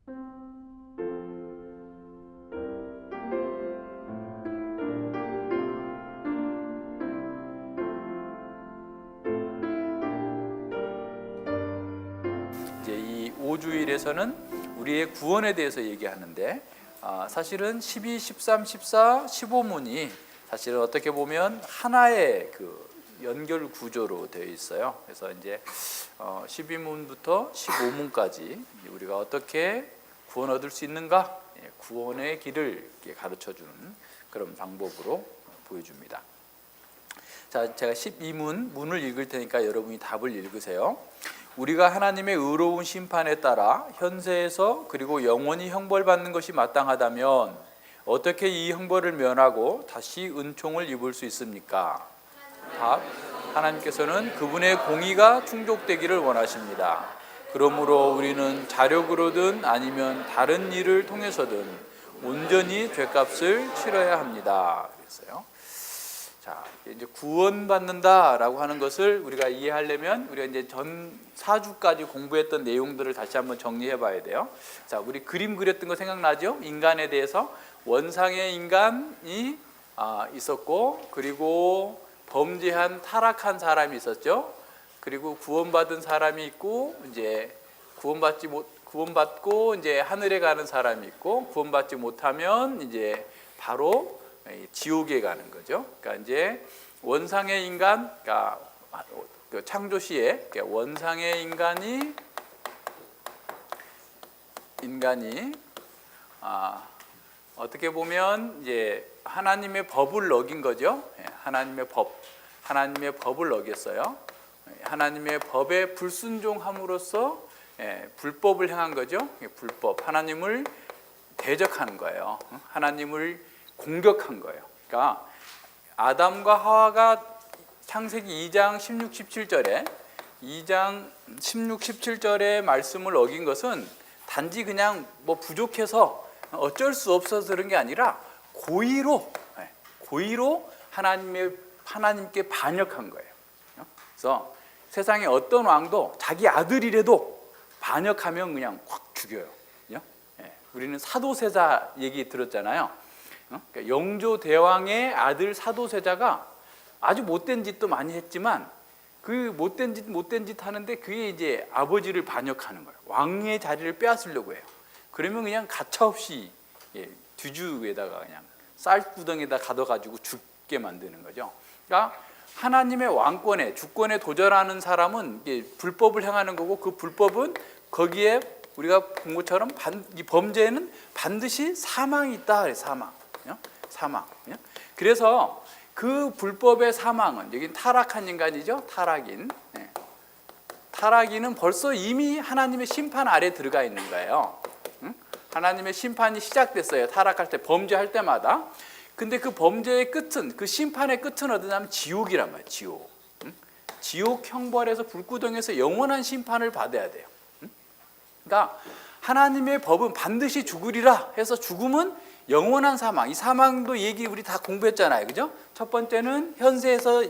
이제 이 5주일에서는 우리의 구원에 대해서 얘기하는데 사실은 12, 13, 14, 15문이 사실은 어떻게 보면 하나의 그 연결 구조로 되어 있어요. 그래서 이제 12문부터 15문까지 우리가 어떻게 구원 얻을 수 있는가, 구원의 길을 가르쳐 주는 그런 방법으로 보여줍니다. 자, 제가 12문 문을 읽을 테니까 여러분이 답을 읽으세요. 우리가 하나님의 의로운 심판에 따라 현세에서 그리고 영원히 형벌받는 것이 마땅하다면 어떻게 이 형벌을 면하고 다시 은총을 입을 수 있습니까? 답. 하나님께서는 그분의 공의가 충족되기를 원하십니다. 그러므로 우리는 자력으로든 아니면 다른 일을 통해서든 온전히 죄값을 치러야 합니다. 그랬어요. 자, 이제 구원받는다라고 하는 것을 우리가 이해하려면 우리가 이제 전 4주까지 공부했던 내용들을 다시 한번 정리해 봐야 돼요. 자, 우리 그림 그렸던 거 생각나죠? 인간에 대해서 원상의 인간이 있었고, 그리고 범죄한 타락한 사람이 있었죠. 그리고 구원받은 사람이 있고, 이제 구원받고 이제 하늘에 가는 사람이 있고, 구원받지 못하면 이제 바로 지옥에 가는 거죠. 그러니까 이제 원상의 인간, 그러니까 창조시에 원상의 인간이 어떻게 보면 이제 하나님의 법을 어긴 거죠. 하나님의 법을 어겼어요. 하나님의 법에 불순종함으로써 불법을 행한 거죠. 불법, 하나님을 대적하는 거예요. 하나님을 공격한 거예요. 그러니까 아담과 하와가 창세기 2장 16, 17절의 말씀을 어긴 것은 단지 그냥 뭐 부족해서 어쩔 수 없어서 그런 게 아니라 고의로 하나님께 반역한 거예요. 그래서 세상에 어떤 왕도 자기 아들이라도 반역하면 그냥 확 죽여요. 우리는 사도세자 얘기 들었잖아요. 그러니까 영조 대왕의 아들 사도세자가 아주 못된 짓도 많이 했지만 그 못된 짓 하는데 그게 이제 아버지를 반역하는 거예요. 왕의 자리를 빼앗으려고 해요. 그러면 그냥 가차없이 뒤주에다가 그냥 쌀구덩이에다 가둬가지고 죽게 만드는 거죠. 그러니까 하나님의 왕권에, 주권에 도전하는 사람은 불법을 행하는 거고, 그 불법은 거기에 우리가 본 것처럼 이 범죄에는 반드시 사망이 있다. 사망. 그래서 그 불법의 사망은, 여기 타락한 인간이죠. 타락인은 벌써 이미 하나님의 심판 아래 들어가 있는 거예요. 하나님의 심판이 시작됐어요. 타락할 때, 범죄할 때마다. 근데 그 범죄의 끝은, 그 심판의 끝은 어디냐면 지옥이란 말이에요. 지옥 형벌에서, 불구덩이에서 영원한 심판을 받아야 돼요. 그러니까 하나님의 법은 반드시 죽으리라 해서 죽음은 영원한 사망. 이 사망도 얘기 우리 다 공부했잖아요. 그죠? 첫 번째는 현세에서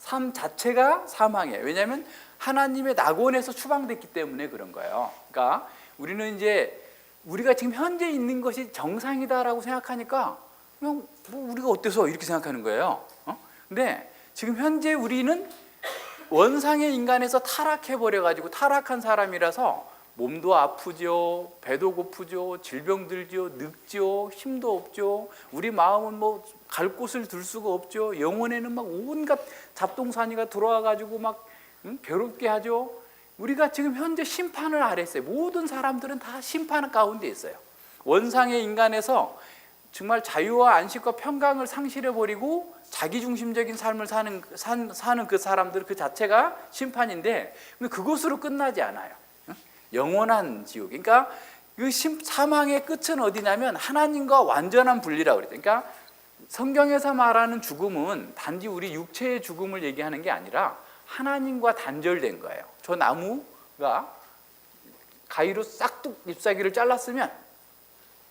삶 자체가 사망이에요. 왜냐하면 하나님의 낙원에서 추방됐기 때문에 그런 거예요. 그러니까 우리는 이제 우리가 지금 현재 있는 것이 정상이다라고 생각하니까 그냥 뭐 우리가 어때서 이렇게 생각하는 거예요. 근데 지금 현재 우리는 원상의 인간에서 타락해버려가지고 타락한 사람이라서 몸도 아프죠, 배도 고프죠, 질병 들죠, 늙죠, 힘도 없죠. 우리 마음은 뭐 갈 곳을 둘 수가 없죠. 영혼에는 막 온갖 잡동사니가 들어와가지고 막 괴롭게 하죠. 우리가 지금 현재 심판을 아래 있어요. 모든 사람들은 다 심판 가운데 있어요. 원상의 인간에서 정말 자유와 안식과 평강을 상실해버리고 자기중심적인 삶을 사는 그 사람들 그 자체가 심판인데, 근데 그것으로 끝나지 않아요. 영원한 지옥. 그러니까 그 사망의 끝은 어디냐면 하나님과 완전한 분리라고 그래요. 그러니까 성경에서 말하는 죽음은 단지 우리 육체의 죽음을 얘기하는 게 아니라 하나님과 단절된 거예요. 저 나무가 가위로 싹둑 잎사귀를 잘랐으면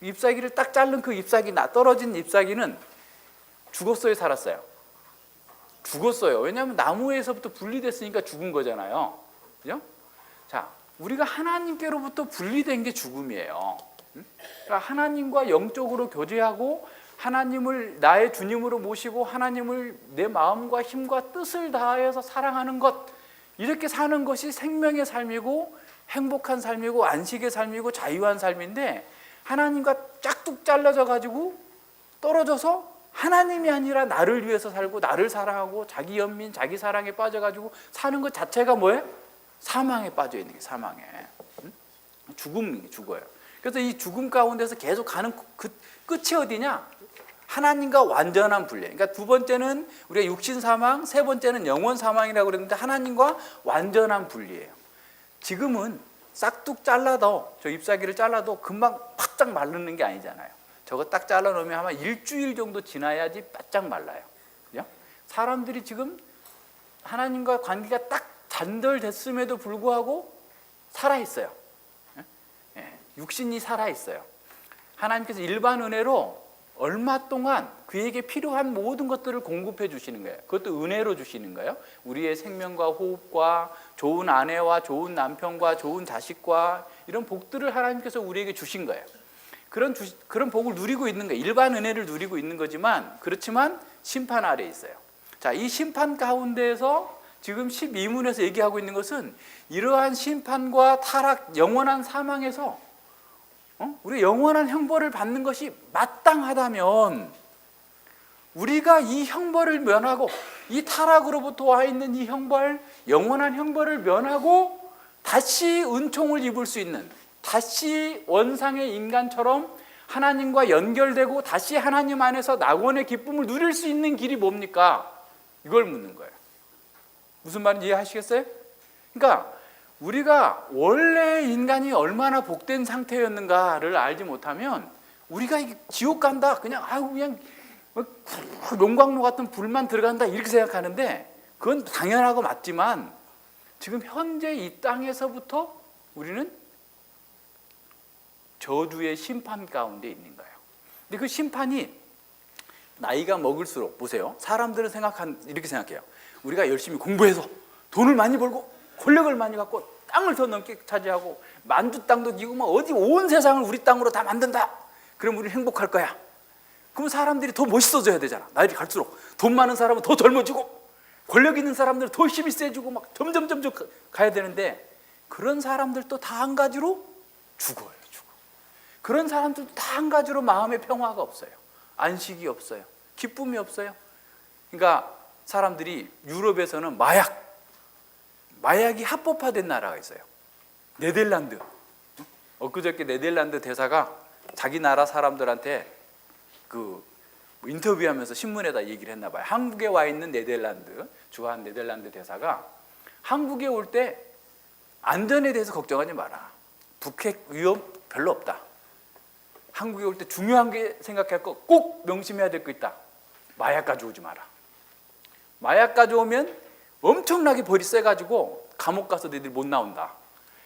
잎사귀를 딱 자른 그 잎사귀, 떨어진 잎사귀는 죽었어요, 살았어요? 죽었어요. 왜냐하면 나무에서부터 분리됐으니까 죽은 거잖아요. 그죠? 자, 우리가 하나님께로부터 분리된 게 죽음이에요. 그러니까 하나님과 영적으로 교제하고 하나님을 나의 주님으로 모시고 하나님을 내 마음과 힘과 뜻을 다해서 사랑하는 것, 이렇게 사는 것이 생명의 삶이고 행복한 삶이고 안식의 삶이고 자유한 삶인데, 하나님과 짝뚝 잘라져 가지고 떨어져서 하나님이 아니라 나를 위해서 살고 나를 사랑하고 자기 연민, 자기 사랑에 빠져가지고 사는 것 자체가 뭐예요? 사망에 빠져 있는 게 사망에. 죽음이 죽어요. 그래서 이 죽음 가운데서 계속 가는 그 끝이 어디냐? 하나님과 완전한 분리. 그러니까 두 번째는 우리가 육신 사망, 세 번째는 영원 사망이라고 그랬는데 하나님과 완전한 분리예요. 지금은 싹둑 잘라도, 저 잎사귀를 잘라도 금방 바짝 마르는 게 아니잖아요. 저거 딱 잘라놓으면 아마 일주일 정도 지나야지 바짝 말라요. 그죠? 사람들이 지금 하나님과 관계가 딱 단절됐음에도 불구하고 살아있어요. 육신이 살아있어요. 하나님께서 일반 은혜로 얼마 동안 그에게 필요한 모든 것들을 공급해 주시는 거예요. 그것도 은혜로 주시는 거예요. 우리의 생명과 호흡과 좋은 아내와 좋은 남편과 좋은 자식과 이런 복들을 하나님께서 우리에게 주신 거예요. 그런 복을 누리고 있는 거예요. 일반 은혜를 누리고 있는 거지만, 그렇지만 심판 아래에 있어요. 자, 이 심판 가운데에서 지금 12문에서 얘기하고 있는 것은 이러한 심판과 타락, 영원한 사망에서 우리 영원한 형벌을 받는 것이 마땅하다면, 우리가 이 형벌을 면하고 이 타락으로부터 와 있는 이 형벌, 영원한 형벌을 면하고 다시 은총을 입을 수 있는, 다시 원상의 인간처럼 하나님과 연결되고 다시 하나님 안에서 낙원의 기쁨을 누릴 수 있는 길이 뭡니까? 이걸 묻는 거예요. 무슨 말인지 이해하시겠어요? 그러니까 우리가 원래 인간이 얼마나 복된 상태였는가를 알지 못하면 우리가 지옥 간다, 그냥 용광로 같은 불만 들어간다 이렇게 생각하는데, 그건 당연하고 맞지만 지금 현재 이 땅에서부터 우리는 저주의 심판 가운데 있는 거예요. 근데 그 심판이 나이가 먹을수록, 보세요, 사람들은 이렇게 생각해요. 우리가 열심히 공부해서 돈을 많이 벌고 권력을 많이 갖고 땅을 더 넓게 차지하고 만주 땅도 이고 막 어디 온 세상을 우리 땅으로 다 만든다. 그럼 우리 행복할 거야. 그럼 사람들이 더 멋있어져야 되잖아. 나이가 갈수록 돈 많은 사람은 더 젊어지고 권력 있는 사람들은 더 힘이 세지고 막 점점 가야 되는데, 그런 사람들도 다 한 가지로 죽어요. 그런 사람들도 다 한 가지로 마음의 평화가 없어요. 안식이 없어요. 기쁨이 없어요. 그러니까 사람들이 유럽에서는 마약이 합법화된 나라가 있어요. 네덜란드. 엊그저께 네덜란드 대사가 자기 나라 사람들한테 인터뷰하면서 신문에다 얘기를 했나 봐요. 한국에 와 있는 주한 네덜란드 대사가 한국에 올 때 안전에 대해서 걱정하지 마라. 북핵 위험 별로 없다. 한국에 올 때 중요한 게 생각할 거, 꼭 명심해야 될 거 있다. 마약 가져오지 마라. 마약 가져오면 엄청나게 벌이 세가지고 감옥 가서 너희들 못 나온다.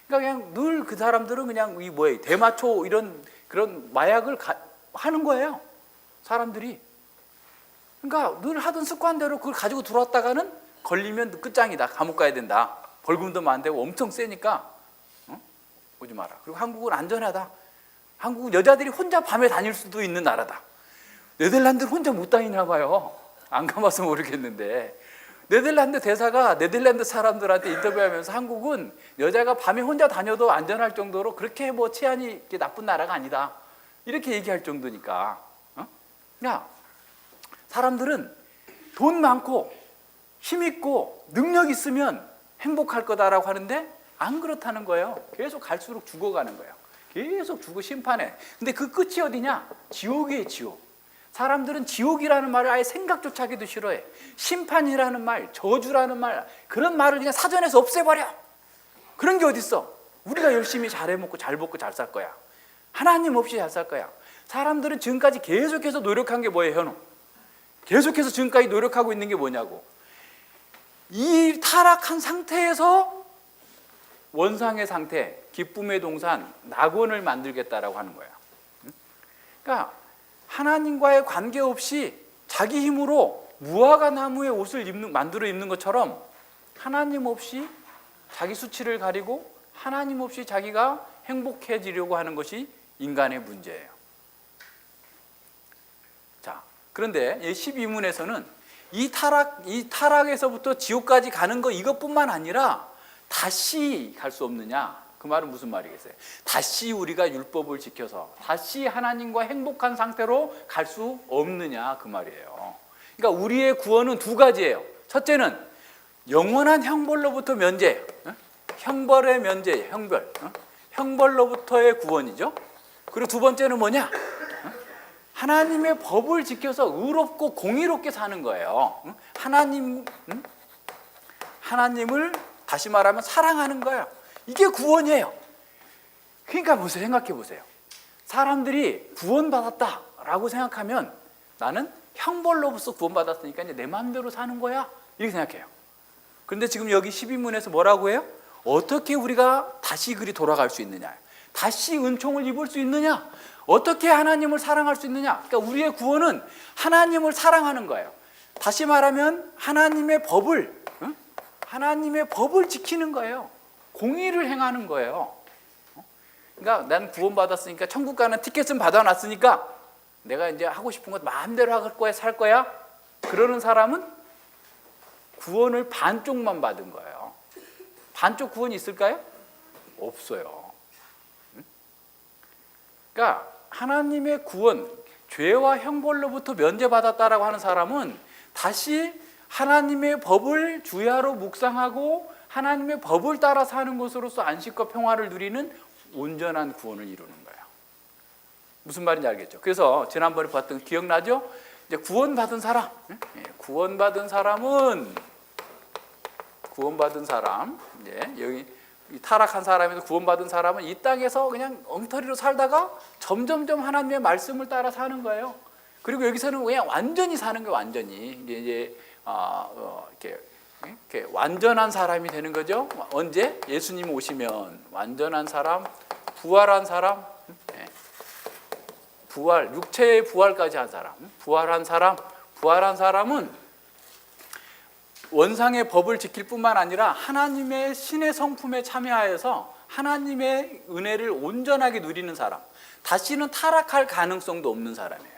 그러니까 그냥 늘 그 사람들은 그냥 대마초 이런 그런 마약을 하는 거예요. 사람들이. 그러니까 늘 하던 습관대로 그걸 가지고 들어왔다가는 걸리면 끝장이다. 감옥 가야 된다. 벌금도 많대고 엄청 세니까 오지 마라. 그리고 한국은 안전하다. 한국은 여자들이 혼자 밤에 다닐 수도 있는 나라다. 네덜란드는 혼자 못 다니나 봐요. 안 가봐서 모르겠는데. 네덜란드 대사가 네덜란드 사람들한테 인터뷰하면서 한국은 여자가 밤에 혼자 다녀도 안전할 정도로 그렇게 치안이 나쁜 나라가 아니다. 이렇게 얘기할 정도니까. 야, 사람들은 돈 많고 힘 있고 능력 있으면 행복할 거다라고 하는데 안 그렇다는 거예요. 계속 갈수록 죽어가는 거예요. 계속 죽어 심판해. 근데 그 끝이 어디냐? 지옥이에요, 지옥. 사람들은 지옥이라는 말을 아예 생각조차 하기도 싫어해. 심판이라는 말, 저주라는 말, 그런 말을 그냥 사전에서 없애버려. 그런 게 어딨어? 우리가 열심히 잘해먹고 잘 먹고 잘 살 거야. 하나님 없이 잘 살 거야. 사람들은 지금까지 계속해서 노력한 게 뭐예요, 현우? 계속해서 지금까지 노력하고 있는 게 뭐냐고. 이 타락한 상태에서 원상의 상태, 기쁨의 동산, 낙원을 만들겠다라고 하는 거야. 그러니까 하나님과의 관계없이 자기 힘으로 무화과 나무의 옷을 만들어 입는 것처럼 하나님 없이 자기 수치를 가리고 하나님 없이 자기가 행복해지려고 하는 것이 인간의 문제예요. 자, 그런데 12문에서는 이 타락에서부터 지옥까지 가는 거 이것뿐만 아니라 다시 갈 수 없느냐? 그 말은 무슨 말이겠어요? 다시 우리가 율법을 지켜서 다시 하나님과 행복한 상태로 갈 수 없느냐? 그 말이에요. 그러니까 우리의 구원은 두 가지예요. 첫째는 영원한 형벌로부터 면제, 형벌의 면제, 형벌로부터의 구원이죠. 그리고 두 번째는 뭐냐? 하나님의 법을 지켜서 의롭고 공의롭게 사는 거예요. 하나님을 다시 말하면 사랑하는 거예요. 이게 구원이에요. 그러니까 보세요, 생각해 보세요. 사람들이 구원받았다라고 생각하면 나는 형벌로부터 구원받았으니까 이제 내 마음대로 사는 거야, 이렇게 생각해요. 그런데 지금 여기 12문에서 뭐라고 해요? 어떻게 우리가 다시 그리 돌아갈 수 있느냐, 다시 은총을 입을 수 있느냐, 어떻게 하나님을 사랑할 수 있느냐. 그러니까 우리의 구원은 하나님을 사랑하는 거예요. 다시 말하면 하나님의 법을 지키는 거예요. 공의를 행하는 거예요. 그러니까 난 구원받았으니까 천국 가는 티켓은 받아놨으니까 내가 이제 하고 싶은 것 마음대로 할 거야, 살 거야. 그러는 사람은 구원을 반쪽만 받은 거예요. 반쪽 구원이 있을까요? 없어요. 그러니까 하나님의 구원, 죄와 형벌로부터 면제받았다라고 하는 사람은 다시 하나님의 법을 주야로 묵상하고 하나님의 법을 따라 사는 것으로서 안식과 평화를 누리는 온전한 구원을 이루는 거예요. 무슨 말인지 알겠죠? 그래서 지난번에 봤던 기억나죠? 이제 구원받은 사람, 구원받은 사람, 이제 여기 타락한 사람에서 구원받은 사람은 이 땅에서 그냥 엉터리로 살다가 점점점 하나님의 말씀을 따라 사는 거예요. 그리고 여기서는 그냥 완전히 사는 거예요. 완전히 이제 이렇게 완전한 사람이 되는 거죠. 언제? 예수님 오시면 완전한 사람, 부활한 사람, 부활, 육체의 부활까지 한 사람, 부활한 사람은 원상의 법을 지킬 뿐만 아니라 하나님의 신의 성품에 참여하여서 하나님의 은혜를 온전하게 누리는 사람, 다시는 타락할 가능성도 없는 사람이에요.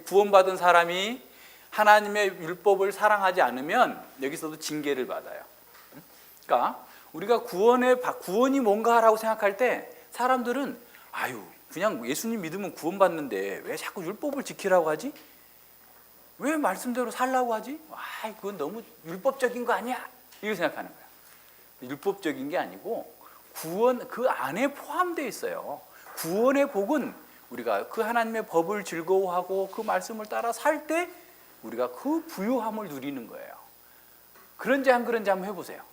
구원받은 사람이 하나님의 율법을 사랑하지 않으면 여기서도 징계를 받아요. 그러니까 우리가 구원이 뭔가라고 생각할 때 사람들은 그냥 예수님 믿으면 구원받는데 왜 자꾸 율법을 지키라고 하지? 왜 말씀대로 살라고 하지? 그건 너무 율법적인 거 아니야? 이렇게 생각하는 거예요. 율법적인 게 아니고 구원 그 안에 포함되어 있어요. 구원의 복은 우리가 그 하나님의 법을 즐거워하고 그 말씀을 따라 살 때 우리가 그 부유함을 누리는 거예요. 그런지 안 그런지 한번 해보세요.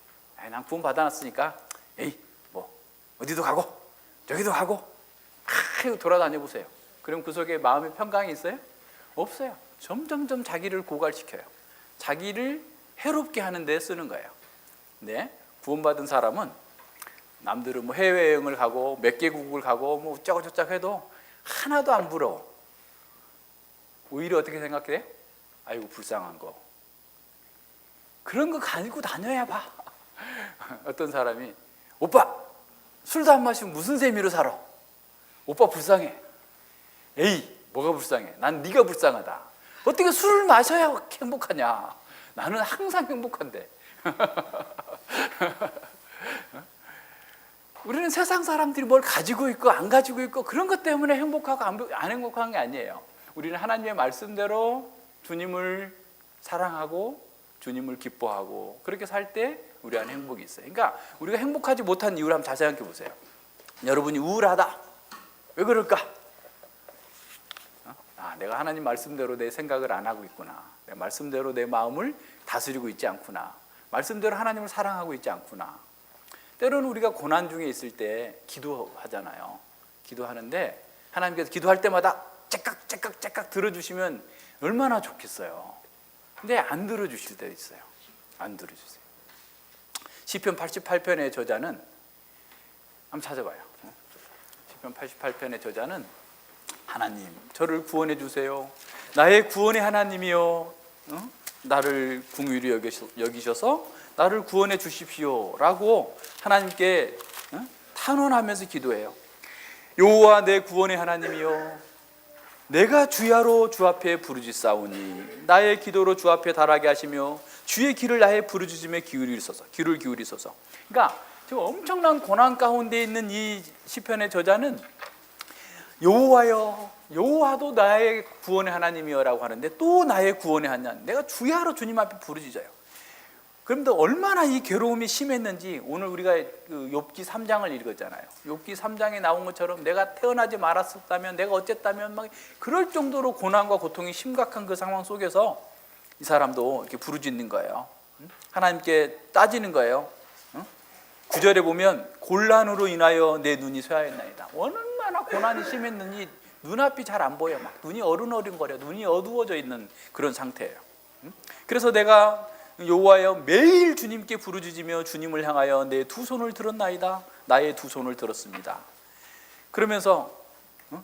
난 구원 받아놨으니까 어디도 가고 저기도 가고 돌아다녀 보세요. 그럼 그 속에 마음의 평강이 있어요? 없어요. 점점점 자기를 고갈시켜요. 자기를 해롭게 하는 데 쓰는 거예요. 네, 구원받은 사람은 남들은 해외여행을 가고 몇 개국을 가고 어쩌고저쩌고 해도 하나도 안 부러워. 오히려 어떻게 생각해? 아이고 불쌍한 거. 그런 거 가지고 다녀야 봐. 어떤 사람이 오빠 술도 안 마시고 무슨 재미로 살아? 오빠 불쌍해. 에이 뭐가 불쌍해? 난 네가 불쌍하다. 어떻게 술을 마셔야 행복하냐? 나는 항상 행복한데. 우리는 세상 사람들이 뭘 가지고 있고 안 가지고 있고 그런 것 때문에 행복하고 안 행복한 게 아니에요. 우리는 하나님의 말씀대로 주님을 사랑하고 주님을 기뻐하고 그렇게 살 때 우리 안에 행복이 있어요. 그러니까 우리가 행복하지 못한 이유를 한번 자세히 생각해 보세요. 여러분이 우울하다. 왜 그럴까? 내가 하나님 말씀대로 내 생각을 안 하고 있구나. 내 말씀대로 내 마음을 다스리고 있지 않구나. 말씀대로 하나님을 사랑하고 있지 않구나. 때로는 우리가 고난 중에 있을 때 기도하잖아요. 기도하는데 하나님께서 기도할 때마다 째깍 들어주시면 얼마나 좋겠어요. 근데 안 들어주실 때 있어요. 안 들어주세요. 시편 88편의 저자는 한번 찾아봐요. 시편 88편의 저자는 하나님 저를 구원해 주세요. 나의 구원의 하나님이요, 나를 긍휼히 여기셔서 나를 구원해 주십시오 라고 하나님께 탄원하면서 기도해요. 여호와 내 구원의 하나님이여, 내가 주야로 주 앞에 부르짖사오니 나의 기도로 주 앞에 달하게 하시며 주의 귀를 나의 부르짖음에 귀를 기울이소서. 그러니까 지금 엄청난 고난 가운데 있는 이 시편의 저자는 여호와여, 여호와도 나의 구원의 하나님이여라고 하는데 또 나의 구원의 하나님, 내가 주야로 주님 앞에 부르짖어요. 그런데 얼마나 이 괴로움이 심했는지 오늘 우리가 그 욥기 3장을 읽었잖아요. 욥기 3장에 나온 것처럼 내가 태어나지 말았었다면, 내가 어쨌다면, 막 그럴 정도로 고난과 고통이 심각한 그 상황 속에서 이 사람도 이렇게 부르짖는 거예요. 하나님께 따지는 거예요. 9절에 보면 곤란으로 인하여 내 눈이 쇠하였나이다. 얼마나 고난이 심했는지 눈앞이 잘 안 보여. 막 눈이 어른어른거려. 눈이 어두워져 있는 그런 상태예요. 그래서 내가 여호와여, 매일 주님께 부르짖으며 주님을 향하여 내 두 손을 들었나이다. 나의 두 손을 들었습니다. 그러면서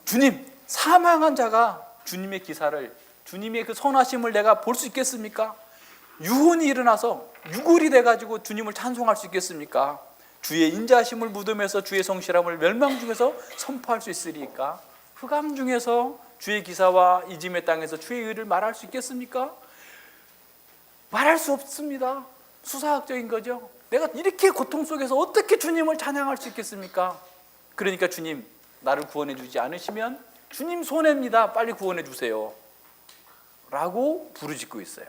주님, 사망한 자가 주님의 기사를, 주님의 그 선하심을 내가 볼 수 있겠습니까? 유혼이 일어나서 유골이 돼가지고 주님을 찬송할 수 있겠습니까? 주의 인자하심을 무덤에서 주의 성실함을 멸망 중에서 선포할 수 있으리까? 흑암 중에서 주의 기사와 이짐의 땅에서 주의 의를 말할 수 있겠습니까? 말할 수 없습니다. 수사학적인 거죠. 내가 이렇게 고통 속에서 어떻게 주님을 찬양할 수 있겠습니까? 그러니까 주님, 나를 구원해 주지 않으시면 주님 손해입니다. 빨리 구원해 주세요 라고 부르짖고 있어요.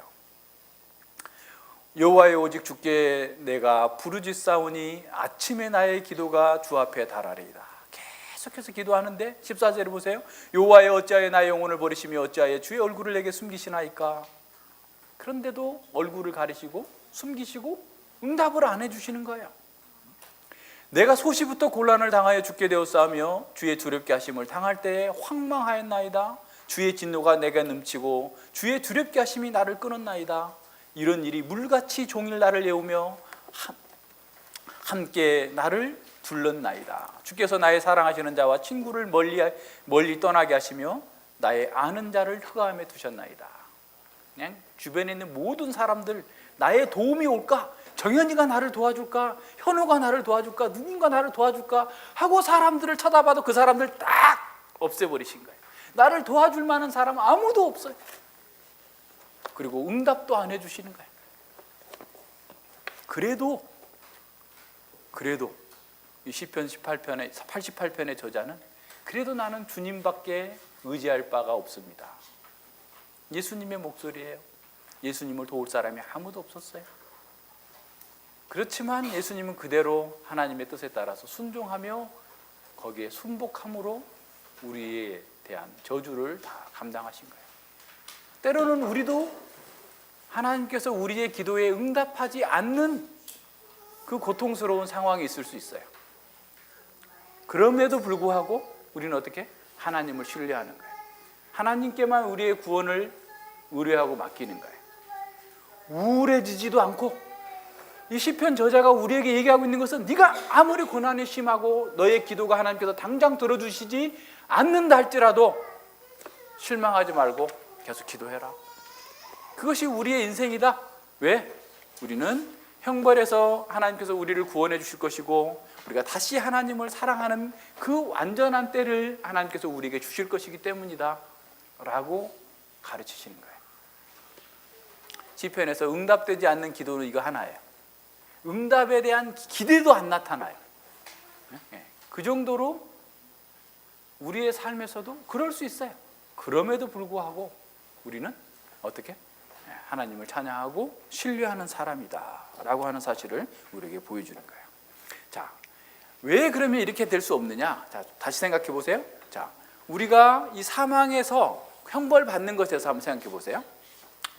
여호와여, 오직 주께 내가 부르짖사오니 아침에 나의 기도가 주 앞에 달하리이다. 계속해서 기도하는데 14절에 보세요. 여호와여, 어찌하여 나의 영혼을 버리시며 어찌하여 주의 얼굴을 내게 숨기시나이까? 그런데도 얼굴을 가리시고 숨기시고 응답을 안 해주시는 거예요. 내가 소시부터 곤란을 당하여 죽게 되었사오며 주의 두렵게 하심을 당할 때에 황망하였나이다. 주의 진노가 내게 넘치고 주의 두렵게 하심이 나를 끊었나이다. 이런 일이 물같이 종일 나를 예우며 함께 나를 둘렀나이다. 주께서 나의 사랑하시는 자와 친구를 멀리 떠나게 하시며 나의 아는 자를 흑암에 두셨나이다. 그냥 주변에 있는 모든 사람들, 나의 도움이 올까? 정현이가 나를 도와줄까? 현우가 나를 도와줄까? 누군가 나를 도와줄까? 하고 사람들을 쳐다봐도 그 사람들 딱 없애버리신 거예요. 나를 도와줄 만한 사람은 아무도 없어요. 그리고 응답도 안 해주시는 거예요. 그래도 이 시편 88편의 저자는 그래도 나는 주님밖에 의지할 바가 없습니다. 예수님의 목소리예요. 예수님을 도울 사람이 아무도 없었어요. 그렇지만 예수님은 그대로 하나님의 뜻에 따라서 순종하며 거기에 순복함으로 우리에 대한 저주를 다 감당하신 거예요. 때로는 우리도 하나님께서 우리의 기도에 응답하지 않는 그 고통스러운 상황이 있을 수 있어요. 그럼에도 불구하고 우리는 어떻게? 하나님을 신뢰하는 거예요. 하나님께만 우리의 구원을 의뢰하고 맡기는 거예요. 우울해지지도 않고, 이 시편 저자가 우리에게 얘기하고 있는 것은 네가 아무리 고난이 심하고 너의 기도가 하나님께서 당장 들어주시지 않는다 할지라도 실망하지 말고 계속 기도해라. 그것이 우리의 인생이다. 왜? 우리는 형벌에서 하나님께서 우리를 구원해 주실 것이고 우리가 다시 하나님을 사랑하는 그 완전한 때를 하나님께서 우리에게 주실 것이기 때문이다 라고 가르치시는 거예요. 시편에서 응답되지 않는 기도는 이거 하나예요. 응답에 대한 기대도 안 나타나요. 그 정도로 우리의 삶에서도 그럴 수 있어요. 그럼에도 불구하고 우리는 어떻게? 하나님을 찬양하고 신뢰하는 사람이다 라고 하는 사실을 우리에게 보여주는 거예요. 자, 왜 그러면 이렇게 될 수 없느냐? 자, 다시 생각해 보세요. 자, 우리가 이 사망에서 형벌 받는 것에서 한번 생각해 보세요.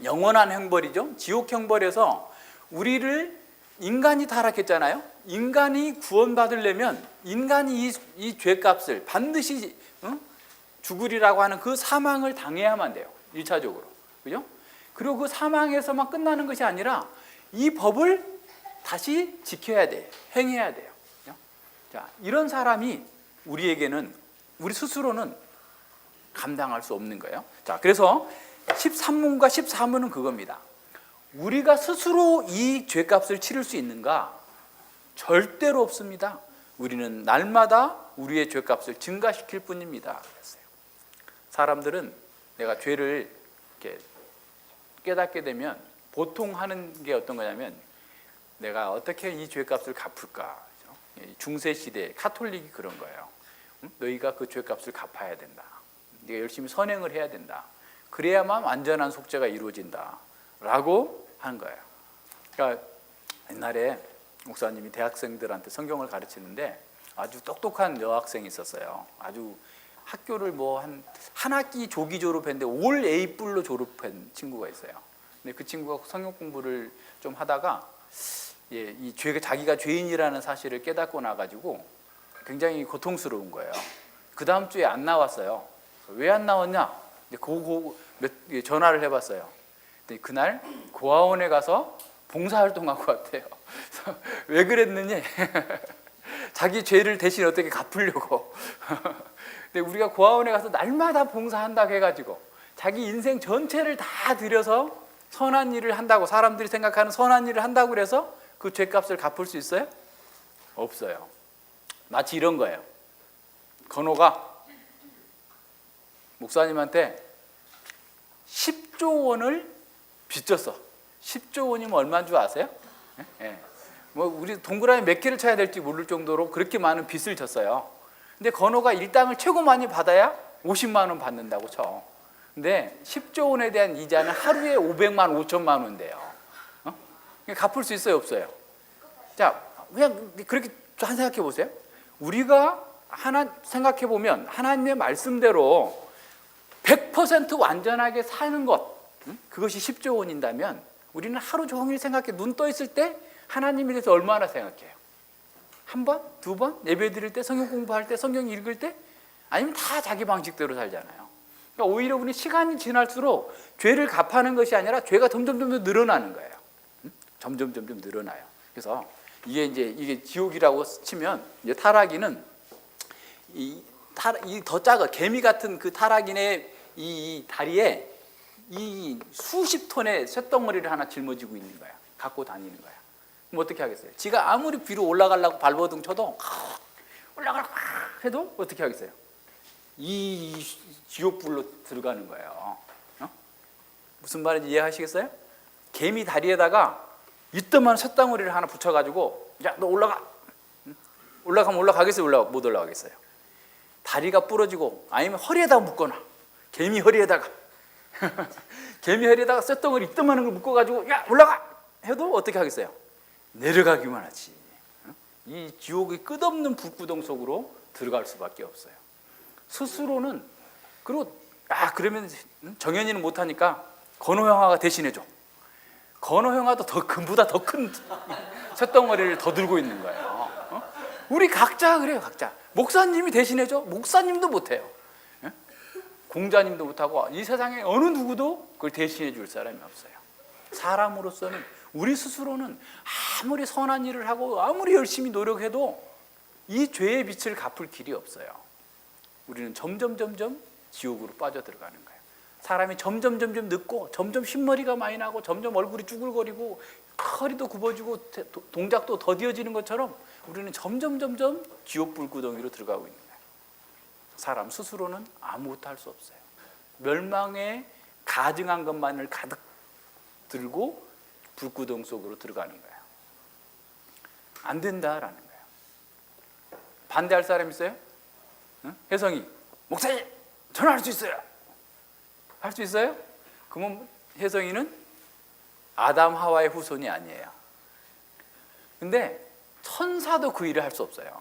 영원한 형벌이죠. 지옥 형벌에서 우리를 인간이 타락했잖아요. 인간이 구원받으려면 인간이 이 죄값을 반드시 죽으리라고 하는 그 사망을 당해야만 돼요. 1차적으로. 그죠? 그리고 그 사망에서만 끝나는 것이 아니라 이 법을 다시 지켜야 돼요. 행해야 돼요. 그죠? 자, 이런 사람이 우리에게는, 우리 스스로는 감당할 수 없는 거예요. 자, 그래서 13문과 14문은 그겁니다. 우리가 스스로 이 죄값을 치를 수 있는가? 절대로 없습니다. 우리는 날마다 우리의 죄값을 증가시킬 뿐입니다. 그랬어요. 사람들은 내가 죄를 이렇게 깨닫게 되면 보통 하는 게 어떤 거냐면 내가 어떻게 이 죄값을 갚을까. 중세 시대 카톨릭이 그런 거예요. 너희가 그 죄값을 갚아야 된다. 네가 열심히 선행을 해야 된다. 그래야만 완전한 속죄가 이루어진다. 라고 한 거예요. 그러니까 옛날에 목사님이 대학생들한테 성경을 가르치는데 아주 똑똑한 여학생이 있었어요. 아주 학교를 뭐 한 학기 조기 졸업했는데 올 A뿔로 졸업한 친구가 있어요. 근데 그 친구가 성경 공부를 좀 하다가 이 죄가 자기가 죄인이라는 사실을 깨닫고 나가지고 굉장히 고통스러운 거예요. 그 다음 주에 안 나왔어요. 왜 안 나왔냐? 전화를 해봤어요. 근데 그날 고아원에 가서 봉사활동하고 왔대요. 왜 그랬느니? 자기 죄를 대신 어떻게 갚으려고. 근데 우리가 고아원에 가서 날마다 봉사한다고 해가지고 자기 인생 전체를 다 들여서 선한 일을 한다고, 사람들이 생각하는 선한 일을 한다고 그래서 그 죄값을 갚을 수 있어요? 없어요. 마치 이런 거예요. 건호가 목사님한테 10조 원을 빚졌어. 10조 원이면 얼마인 줄 아세요? 예. 뭐 우리 동그라미 몇 개를 쳐야 될지 모를 정도로 그렇게 많은 빚을 졌어요. 근데 건호가 일당을 최고 많이 받아야 50만 원 받는다고 쳐. 근데 10조 원에 대한 이자는 하루에 500만 5천만 원인데요. 갚을 수 있어요, 없어요? 자, 그냥 그렇게 한 생각해 보세요. 우리가 생각해 보면 하나님의 말씀대로 100% 완전하게 사는 것, 그것이 10조 원인다면 우리는 하루 종일 생각해, 눈 떠 있을 때 하나님에 대해서 얼마나 생각해요? 한 번? 두 번? 예배 드릴 때? 성경 공부할 때? 성경 읽을 때? 아니면 다 자기 방식대로 살잖아요. 그러니까 오히려 우리 시간이 지날수록 죄를 갚아는 것이 아니라 죄가 점점 늘어나는 거예요. 점점 늘어나요. 그래서 이게 지옥이라고 치면 이제 타락인은 이 더 작아, 개미 같은 그 타락인의 이 다리에 이 수십 톤의 쇳덩어리를 하나 짊어지고 있는 거야. 갖고 다니는 거야. 그럼 어떻게 하겠어요? 지가 아무리 위로 올라가려고 발버둥 쳐도 올라가라고 해도 어떻게 하겠어요? 이 지옥불로 들어가는 거예요. 무슨 말인지 이해하시겠어요? 개미 다리에다가 이따만 쇳덩어리를 하나 붙여가지고 야, 너 올라가. 올라가면 올라가겠어요? 못 올라가겠어요? 다리가 부러지고 아니면 허리에다가 묶거나 개미 허리에다가 개미 허리에다가 쇳덩어리 이따만한 걸 묶어가지고 야, 올라가! 해도 어떻게 하겠어요? 내려가기만 하지. 이 지옥의 끝없는 불구덩 속으로 들어갈 수밖에 없어요. 스스로는 그리고 그러면 정현이는 못하니까 건호 형아가 대신해줘. 건호 형아도 그보다 더 큰 쇳덩어리를 더 들고 있는 거예요. 우리 각자 그래요. 각자. 목사님이 대신해줘. 목사님도 못해요. 공자님도 못하고 이 세상에 어느 누구도 그걸 대신해 줄 사람이 없어요. 사람으로서는 우리 스스로는 아무리 선한 일을 하고 아무리 열심히 노력해도 이 죄의 빚을 갚을 길이 없어요. 우리는 점점 지옥으로 빠져들어가는 거예요. 사람이 점점 늙고 점점 흰머리가 많이 나고 점점 얼굴이 쭈글거리고 허리도 굽어지고 동작도 더디어지는 것처럼 우리는 점점 지옥 불구덩이로 들어가고 있는 거예요. 사람 스스로는 아무것도 할 수 없어요. 멸망에 가증한 것만을 가득 들고 불구덩 속으로 들어가는 거예요. 안 된다라는 거예요. 반대할 사람 있어요? 응? 혜성이, 목사님 전화할 수 있어요. 할 수 있어요? 그러면 혜성이는 아담 하와의 후손이 아니에요. 근데 천사도 그 일을 할 수 없어요.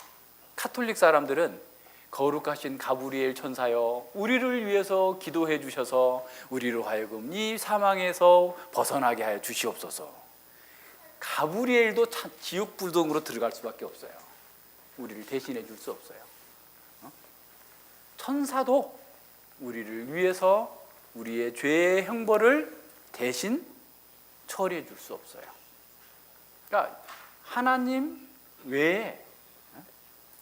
카톨릭 사람들은 거룩하신 가브리엘 천사여, 우리를 위해서 기도해 주셔서 우리로 하여금 이 사망에서 벗어나게 하여 주시옵소서. 가브리엘도 지옥 불덩으로 들어갈 수밖에 없어요. 우리를 대신해 줄 수 없어요. 천사도 우리를 위해서 우리의 죄의 형벌을 대신 처리해 줄 수 없어요. 그러니까 하나님 외에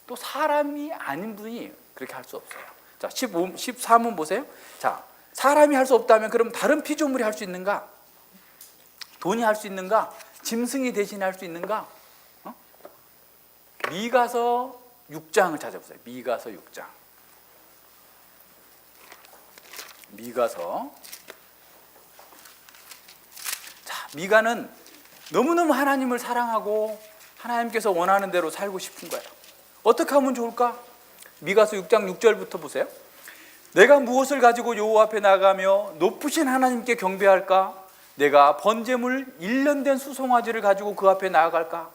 또 사람이 아닌 분이 그렇게 할 수 없어요. 자, 13문 보세요. 자, 사람이 할 수 없다면 그럼 다른 피조물이 할 수 있는가? 돈이 할 수 있는가? 짐승이 대신 할 수 있는가? 미가서 6장을 찾아보세요. 미가서 6장. 미가서. 자, 미가는 너무너무 하나님을 사랑하고 하나님께서 원하는 대로 살고 싶은 거예요. 어떻게 하면 좋을까? 미가서 6장 6절부터 보세요. 내가 무엇을 가지고 여호와 앞에 나가며 높으신 하나님께 경배할까? 내가 번제물 1년 된 수송아지를 가지고 그 앞에 나아갈까?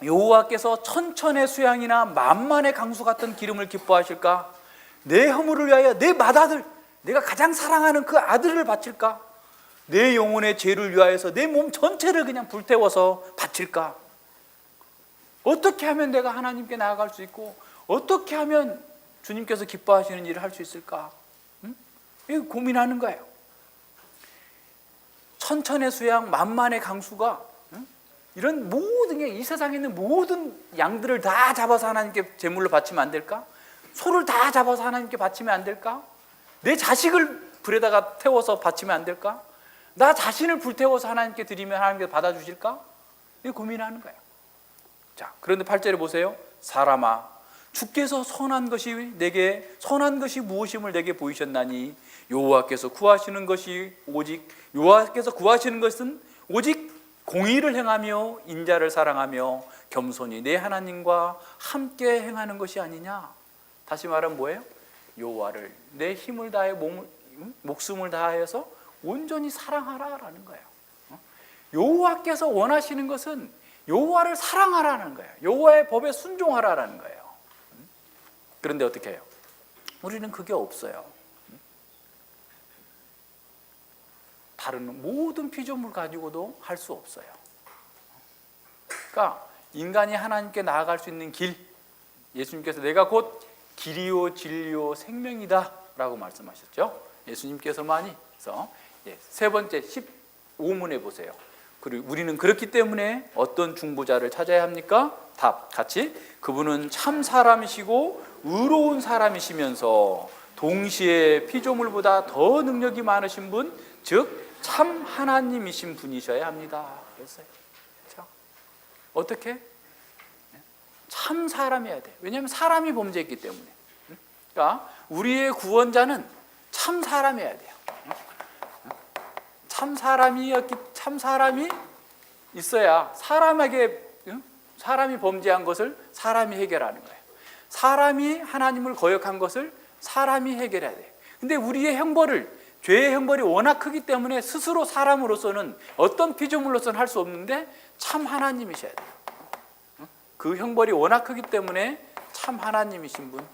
여호와께서 천천의 수양이나 만만의 강수 같은 기름을 기뻐하실까? 내 허물을 위하여 내 맏아들, 내가 가장 사랑하는 그 아들을 바칠까? 내 영혼의 죄를 위하여서 내 몸 전체를 그냥 불태워서 바칠까? 어떻게 하면 내가 하나님께 나아갈 수 있고 어떻게 하면 주님께서 기뻐하시는 일을 할 수 있을까? 이거 고민하는 거예요. 천천의 수양, 만만의 강수가 이런 모든 게 이 세상에 있는 모든 양들을 다 잡아서 하나님께 제물로 바치면 안 될까? 소를 다 잡아서 하나님께 바치면 안 될까? 내 자식을 불에다가 태워서 바치면 안 될까? 나 자신을 불태워서 하나님께 드리면 하나님께서 받아주실까? 이거 고민하는 거예요. 자, 그런데 8절에 보세요. 사람아, 주께서 선한 것이 무엇임을 내게 보이셨나니 여호와께서 구하시는 것은 오직 공의를 행하며 인자를 사랑하며 겸손히 내 하나님과 함께 행하는 것이 아니냐. 다시 말하면 뭐예요? 여호와를 내 힘을 다해 목숨을 다하여서 온전히 사랑하라라는 거예요. 여호와께서 원하시는 것은 여호와를 사랑하라는 거예요. 여호와의 법에 순종하라는 거예요. 그런데 어떻게 해요? 우리는 그게 없어요. 다른 모든 피조물 가지고도 할 수 없어요. 그러니까 인간이 하나님께 나아갈 수 있는 길, 예수님께서 내가 곧 길이요 진리요 생명이다 라고 말씀하셨죠. 예수님께서만이. 그래서 세 번째 15문에 보세요. 그리고 우리는 그렇기 때문에 어떤 중보자를 찾아야 합니까? 답 같이. 그분은 참 사람이시고 의로운 사람이시면서 동시에 피조물보다 더 능력이 많으신 분, 즉 참 하나님이신 분이셔야 합니다. 그랬어요. 그렇죠? 어떻게? 참 사람이어야 돼. 왜냐하면 사람이 범죄했기 때문에. 그러니까 우리의 구원자는 참 사람이어야 돼요. 참 사람이 있어야 사람이 범죄한 것을 사람이 해결하는 거예요. 사람이 하나님을 거역한 것을 사람이 해결해야 돼요. 근데 우리의 죄의 형벌이 워낙 크기 때문에 스스로 사람으로서는 어떤 피조물로서는 할 수 없는데 참 하나님이셔야 돼요. 그 형벌이 워낙 크기 때문에 참 하나님이신 분,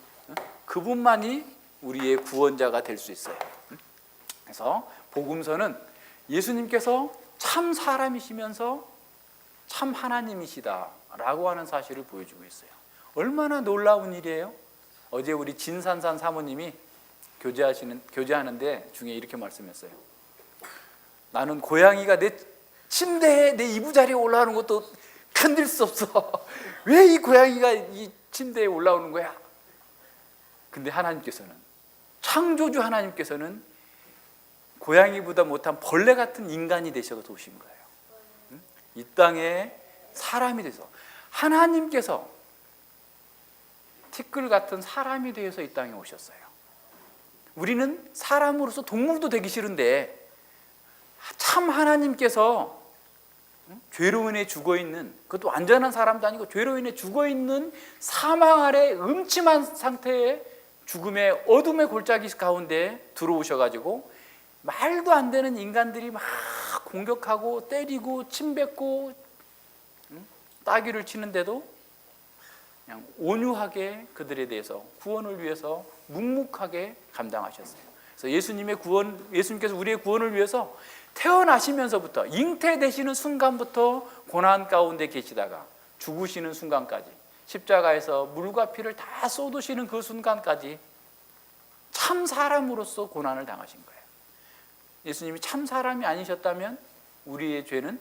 그분만이 우리의 구원자가 될 수 있어요. 그래서 복음서는 예수님께서 참 사람이시면서 참 하나님이시다라고 하는 사실을 보여주고 있어요. 얼마나 놀라운 일이에요. 어제 우리 진산산 사모님이 교제하는데 중에 이렇게 말씀했어요. 나는 고양이가 내 침대에 내 이부자리에 올라오는 것도 견딜 수 없어. 왜 이 고양이가 이 침대에 올라오는 거야? 근데 하나님께서는, 창조주 하나님께서는 고양이보다 못한 벌레 같은 인간이 되셔서 오신 거예요. 이 땅에 사람이 돼서, 하나님께서 티끌 같은 사람이 되어서 이 땅에 오셨어요. 우리는 사람으로서 동물도 되기 싫은데 참 하나님께서 죄로 인해 죽어있는, 그것도 완전한 사람도 아니고 죄로 인해 죽어있는 사망 아래 음침한 상태의 죽음의 어둠의 골짜기 가운데 들어오셔가지고 말도 안 되는 인간들이 막 공격하고 때리고 침뱉고 따귀를 치는데도 그냥 온유하게 그들에 대해서 구원을 위해서 묵묵하게 감당하셨어요. 그래서 예수님께서 우리의 구원을 위해서 태어나시면서부터, 잉태되시는 순간부터 고난 가운데 계시다가 죽으시는 순간까지, 십자가에서 물과 피를 다 쏟으시는 그 순간까지 참 사람으로서 고난을 당하신 거예요. 예수님이 참 사람이 아니셨다면 우리의 죄는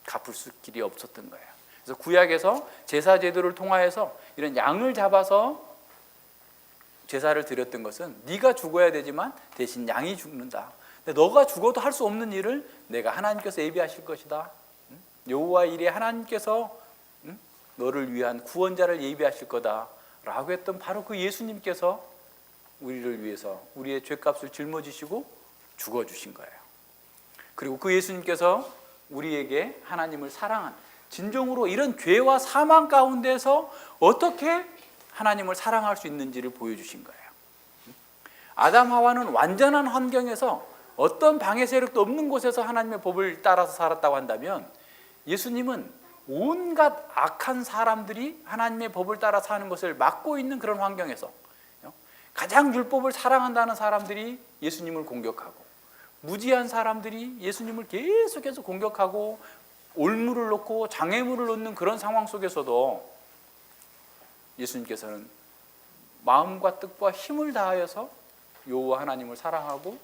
갚을 수 길이 없었던 거예요. 그래서 구약에서 제사 제도를 통하여서 이런 양을 잡아서 제사를 드렸던 것은 네가 죽어야 되지만 대신 양이 죽는다. 근데 너가 죽어도 할 수 없는 일을 내가 하나님께서 예비하실 것이다. 여호와 일에 하나님께서 너를 위한 구원자를 예비하실 거다라고 했던 바로 그 예수님께서 우리를 위해서 우리의 죄값을 짊어지시고 죽어주신 거예요. 그리고 그 예수님께서 우리에게 하나님을 사랑한, 진정으로 이런 죄와 사망 가운데서 어떻게 하나님을 사랑할 수 있는지를 보여주신 거예요. 아담 하와는 완전한 환경에서 어떤 방해 세력도 없는 곳에서 하나님의 법을 따라서 살았다고 한다면, 예수님은 온갖 악한 사람들이 하나님의 법을 따라 사는 것을 막고 있는 그런 환경에서 가장 율법을 사랑한다는 사람들이 예수님을 공격하고, 무지한 사람들이 예수님을 계속해서 공격하고 올무를 놓고 장애물을 놓는 그런 상황 속에서도 예수님께서는 마음과 뜻과 힘을 다하여서 여호와 하나님을 사랑하고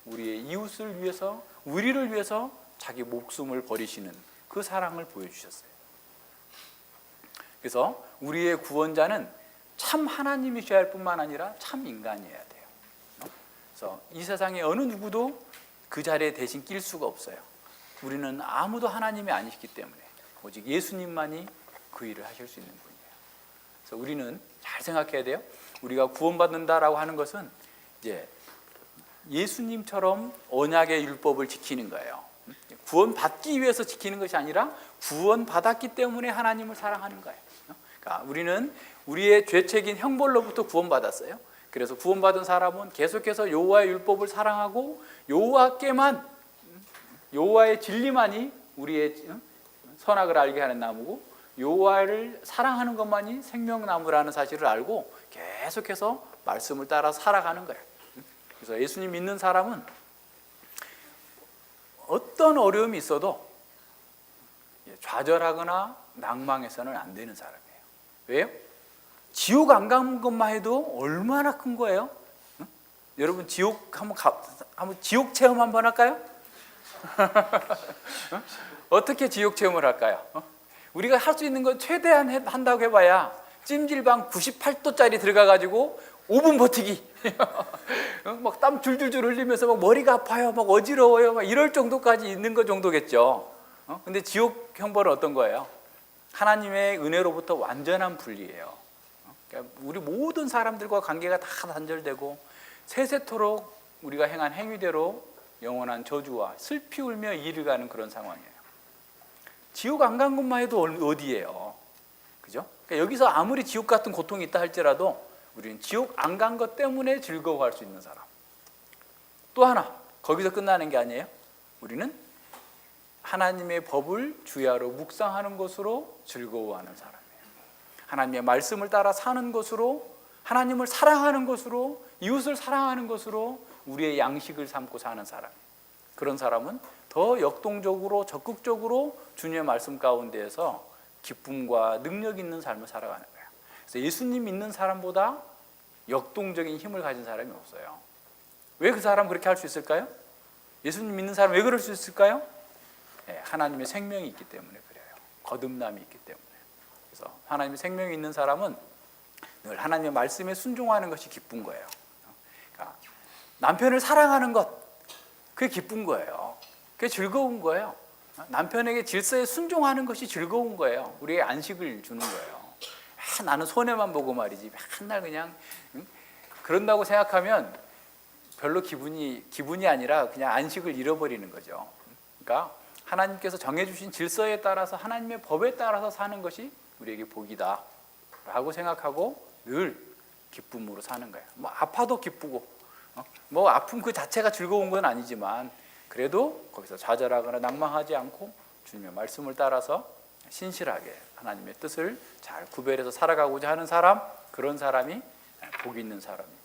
우리의 이웃을 위해서, 우리를 위해서 자기 목숨을 버리시는 그 사랑을 보여주셨어요. 그래서 우리의 구원자는 참 하나님이셔야 할 뿐만 아니라 참 인간이어야 돼요. 그래서 이 세상에 어느 누구도 그 자리에 대신 낄 수가 없어요. 우리는 아무도 하나님이 아니시기 때문에 오직 예수님만이 그 일을 하실 수 있는 분이에요. 그래서 우리는 잘 생각해야 돼요. 우리가 구원받는다라고 하는 것은 이제 예수님처럼 언약의 율법을 지키는 거예요. 구원받기 위해서 지키는 것이 아니라 구원받았기 때문에 하나님을 사랑하는 거예요. 그러니까 우리는 우리의 죄책인 형벌로부터 구원받았어요. 그래서 구원받은 사람은 계속해서 여호와의 율법을 사랑하고 여호와의 진리만이 우리의 선악을 알게 하는 나무고, 여호와를 사랑하는 것만이 생명나무라는 사실을 알고 계속해서 말씀을 따라 살아가는 거예요. 그래서 예수님 믿는 사람은 어떤 어려움이 있어도 좌절하거나 낭망해서는 안 되는 사람이에요. 왜요? 지옥 안 간 것만 해도 얼마나 큰 거예요? 응? 여러분 지옥 한번 지옥 체험 한번 할까요? 어떻게 지옥 체험을 할까요? 우리가 할 수 있는 건 최대한 한다고 해봐야 찜질방 98도짜리 들어가가지고 5분 버티기, 막 땀 줄줄줄 흘리면서 막 머리가 아파요, 막 어지러워요, 막 이럴 정도까지 있는 것 정도겠죠. 근데 지옥 형벌은 어떤 거예요? 하나님의 은혜로부터 완전한 분리예요. 그러니까 우리 모든 사람들과 관계가 다 단절되고 세세토록 우리가 행한 행위대로 영원한 저주와 슬피 울며 이를 가는 그런 상황이에요. 지옥 안 간 것만 해도 어디예요? 그죠? 그러니까 여기서 아무리 지옥 같은 고통이 있다 할지라도 우리는 지옥 안 간 것 때문에 즐거워할 수 있는 사람. 또 하나, 거기서 끝나는 게 아니에요. 우리는 하나님의 법을 주야로 묵상하는 것으로 즐거워하는 사람이에요. 하나님의 말씀을 따라 사는 것으로, 하나님을 사랑하는 것으로, 이웃을 사랑하는 것으로 우리의 양식을 삼고 사는 사람이에요. 그런 사람은 더 역동적으로 적극적으로 주님의 말씀 가운데에서 기쁨과 능력 있는 삶을 살아가는 거예요. 그래서 예수님 믿는 사람보다 역동적인 힘을 가진 사람이 없어요. 왜 그 사람 그렇게 할 수 있을까요? 예수님 믿는 사람 왜 그럴 수 있을까요? 하나님의 생명이 있기 때문에 그래요. 거듭남이 있기 때문에. 그래서 하나님의 생명이 있는 사람은 늘 하나님의 말씀에 순종하는 것이 기쁜 거예요. 그러니까 남편을 사랑하는 것, 그게 기쁜 거예요. 그게 즐거운 거예요. 남편에게 질서에 순종하는 것이 즐거운 거예요. 우리의 안식을 주는 거예요. 나는 손해만 보고 말이지 맨날 그냥 그런다고 생각하면 별로 기분이 아니라 그냥 안식을 잃어버리는 거죠. 그러니까 하나님께서 정해주신 질서에 따라서, 하나님의 법에 따라서 사는 것이 우리에게 복이다 라고 생각하고 늘 기쁨으로 사는 거예요. 뭐 아파도 기쁘고, 뭐 아픔 그 자체가 즐거운 건 아니지만 그래도 거기서 좌절하거나 낭망하지 않고 주님의 말씀을 따라서 신실하게 하나님의 뜻을 잘 구별해서 살아가고자 하는 사람, 그런 사람이 복 있는 사람입니다.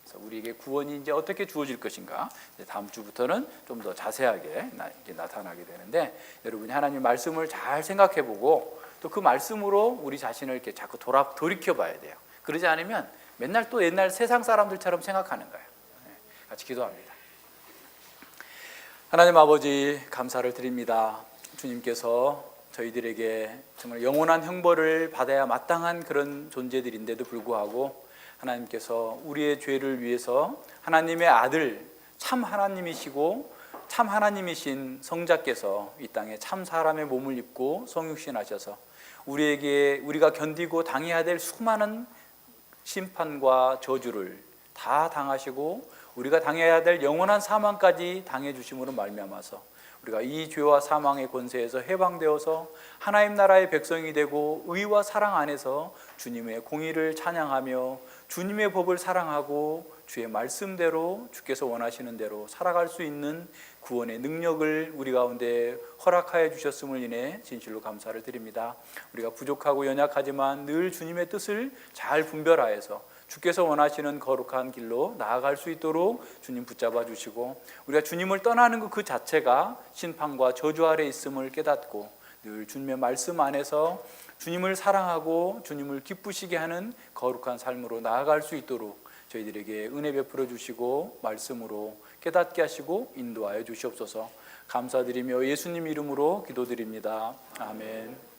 그래서 우리에게 구원이 이제 어떻게 주어질 것인가, 이제 다음 주부터는 좀 더 자세하게 나타나게 되는데, 여러분이 하나님의 말씀을 잘 생각해보고 또 그 말씀으로 우리 자신을 이렇게 자꾸 돌이켜봐야 돼요. 그러지 않으면 맨날 또 옛날 세상 사람들처럼 생각하는 거예요. 같이 기도합니다. 하나님 아버지, 감사를 드립니다. 주님께서 저희들에게 정말 영원한 형벌을 받아야 마땅한 그런 존재들인데도 불구하고 하나님께서 우리의 죄를 위해서 하나님의 아들, 참 하나님이시고 참 하나님이신 성자께서 이 땅에 참 사람의 몸을 입고 성육신하셔서 우리가 견디고 당해야 될 수많은 심판과 저주를 다 당하시고 우리가 당해야 될 영원한 사망까지 당해 주심으로 말미암아서 우리가 이 죄와 사망의 권세에서 해방되어서 하나님 나라의 백성이 되고 의와 사랑 안에서 주님의 공의를 찬양하며 주님의 법을 사랑하고 주의 말씀대로 주께서 원하시는 대로 살아갈 수 있는 구원의 능력을 우리 가운데 허락하여 주셨음을 인해 진실로 감사를 드립니다. 우리가 부족하고 연약하지만 늘 주님의 뜻을 잘 분별하여서 주께서 원하시는 거룩한 길로 나아갈 수 있도록 주님 붙잡아 주시고 우리가 주님을 떠나는 것 그 자체가 심판과 저주 아래 있음을 깨닫고 늘 주님의 말씀 안에서 주님을 사랑하고 주님을 기쁘시게 하는 거룩한 삶으로 나아갈 수 있도록 저희들에게 은혜 베풀어 주시고 말씀으로 깨닫게 하시고 인도하여 주시옵소서. 감사드리며 예수님 이름으로 기도드립니다. 아멘.